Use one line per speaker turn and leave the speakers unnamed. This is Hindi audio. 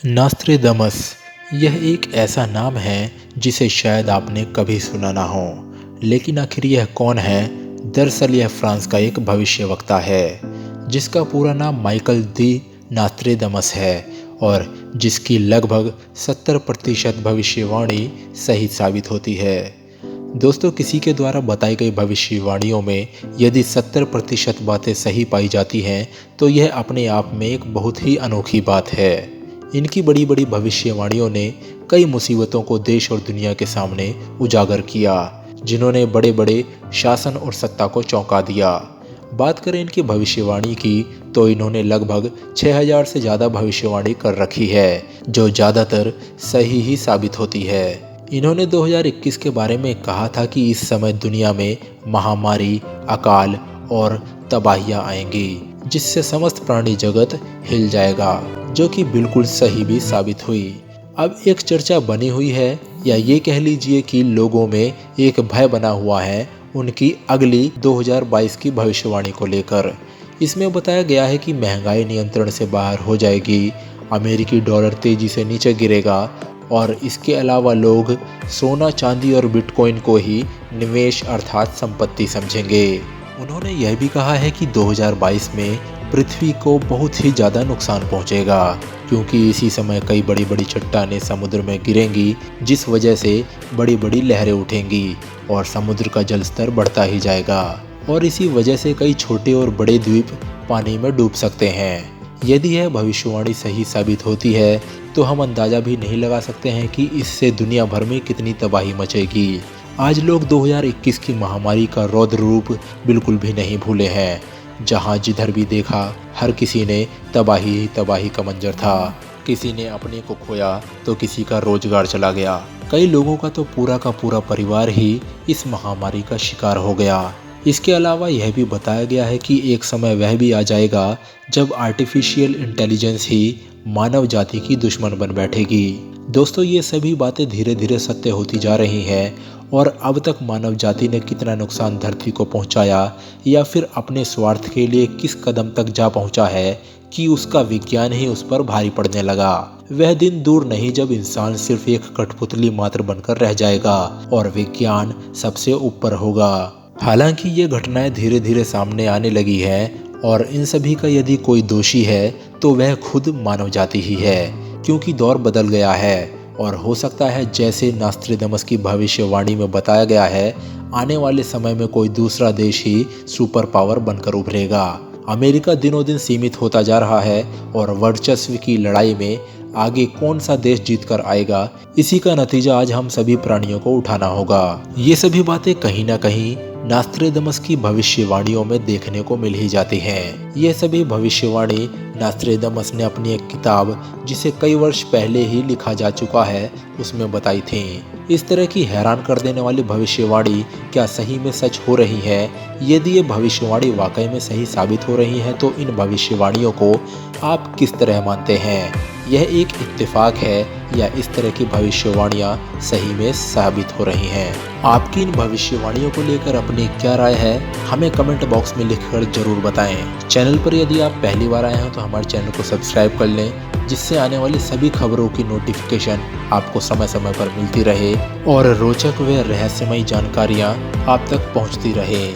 नास्त्रेदमस यह एक ऐसा नाम है जिसे शायद आपने कभी सुना ना हो। लेकिन आखिर यह कौन है? दरअसल यह फ्रांस का एक भविष्यवक्ता है जिसका पूरा नाम माइकल दी नास्त्रेदमस है और जिसकी लगभग 70% भविष्यवाणी सही साबित होती है। दोस्तों, किसी के द्वारा बताई गई भविष्यवाणियों में यदि 70% बातें सही पाई जाती हैं तो यह अपने आप में एक बहुत ही अनोखी बात है। इनकी बड़ी बड़ी भविष्यवाणियों ने कई मुसीबतों को देश और दुनिया के सामने उजागर किया, जिन्होंने बड़े बड़े शासन और सत्ता को चौंका दिया। बात करें इनकी भविष्यवाणी की तो इन्होंने लगभग 6000 से ज़्यादा भविष्यवाणी कर रखी है, जो ज़्यादातर सही ही साबित होती है। इन्होंने 2021 के बारे में कहा था कि इस समय दुनिया में महामारी, अकाल और तबाहियां आएंगी, जिससे समस्त प्राणी जगत हिल जाएगा, जो कि बिल्कुल सही भी साबित हुई। अब एक चर्चा बनी हुई है, या ये कह लीजिए कि लोगों में एक भय बना हुआ है उनकी अगली 2022 की भविष्यवाणी को लेकर। इसमें बताया गया है कि महंगाई नियंत्रण से बाहर हो जाएगी, अमेरिकी डॉलर तेजी से नीचे गिरेगा और इसके अलावा लोग सोना, चांदी और बिटकॉइन को ही निवेश अर्थात संपत्ति समझेंगे। उन्होंने यह भी कहा है कि 2022 में पृथ्वी को बहुत ही ज़्यादा नुकसान पहुंचेगा, क्योंकि इसी समय कई बड़ी बड़ी चट्टानें समुद्र में गिरेंगी, जिस वजह से बड़ी बड़ी लहरें उठेंगी और समुद्र का जल स्तर बढ़ता ही जाएगा और इसी वजह से कई छोटे और बड़े द्वीप पानी में डूब सकते हैं। यदि यह भविष्यवाणी सही साबित होती है तो हम अंदाज़ा भी नहीं लगा सकते हैं कि इससे दुनिया भर में कितनी तबाही मचेगी। आज लोग 2021 की महामारी का रौद्र रूप बिल्कुल भी नहीं भूले हैं, जहां जिधर भी देखा हर किसी ने तबाही ही तबाही का मंजर था। किसी ने अपने को खोया तो किसी का रोजगार चला गया। कई लोगों का तो पूरा परिवार ही इस महामारी का शिकार हो गया। इसके अलावा यह भी बताया गया है कि एक समय वह भी आ जाएगा जब आर्टिफिशियल इंटेलिजेंस ही मानव जाति की दुश्मन बन बैठेगी। दोस्तों, ये सभी बातें धीरे धीरे सत्य होती जा रही हैं और अब तक मानव जाति ने कितना नुकसान धरती को पहुंचाया या फिर अपने स्वार्थ के लिए किस कदम तक जा पहुंचा है कि उसका विज्ञान ही उस पर भारी पड़ने लगा। वह दिन दूर नहीं जब इंसान सिर्फ एक कठपुतली मात्र बनकर रह जाएगा और विज्ञान सबसे ऊपर होगा। हालांकि ये घटनाएं धीरे धीरे सामने आने लगी है और इन सभी का यदि कोई दोषी है तो वह खुद मानव जाति ही है, क्योंकि दौर बदल गया है और हो सकता है जैसे नास्त्रेदमस की भविष्यवाणी में बताया गया है, आने वाले समय में कोई दूसरा देश ही सुपर पावर बनकर उभरेगा। अमेरिका दिनों दिन सीमित होता जा रहा है और वर्चस्व की लड़ाई में आगे कौन सा देश जीतकर आएगा, इसी का नतीजा आज हम सभी प्राणियों को उठाना होगा। ये सभी बातें कहीं ना कहीं नास्त्रेदमस की भविष्यवाणियों में देखने को मिल ही जाती हैं। यह सभी भविष्यवाणी नास्त्रेदमस ने अपनी एक किताब, जिसे कई वर्ष पहले ही लिखा जा चुका है, उसमें बताई थी। इस तरह की हैरान कर देने वाली भविष्यवाणी क्या सही में सच हो रही है? यदि ये भविष्यवाणी वाकई में सही साबित हो रही है तो इन भविष्यवाणियों को आप किस तरह मानते हैं? यह एक इत्तेफाक है या इस तरह की भविष्यवाणियां सही में साबित हो रही हैं? आपकी इन भविष्यवाणियों को लेकर अपनी क्या राय है, हमें कमेंट बॉक्स में लिखकर जरूर बताएं। चैनल पर यदि आप पहली बार आए हैं तो हमारे चैनल को सब्सक्राइब कर लें, जिससे आने वाली सभी खबरों की नोटिफिकेशन आपको समय समय पर मिलती रहे और रोचक व रहस्यमयी जानकारियाँ आप तक पहुँचती रहे।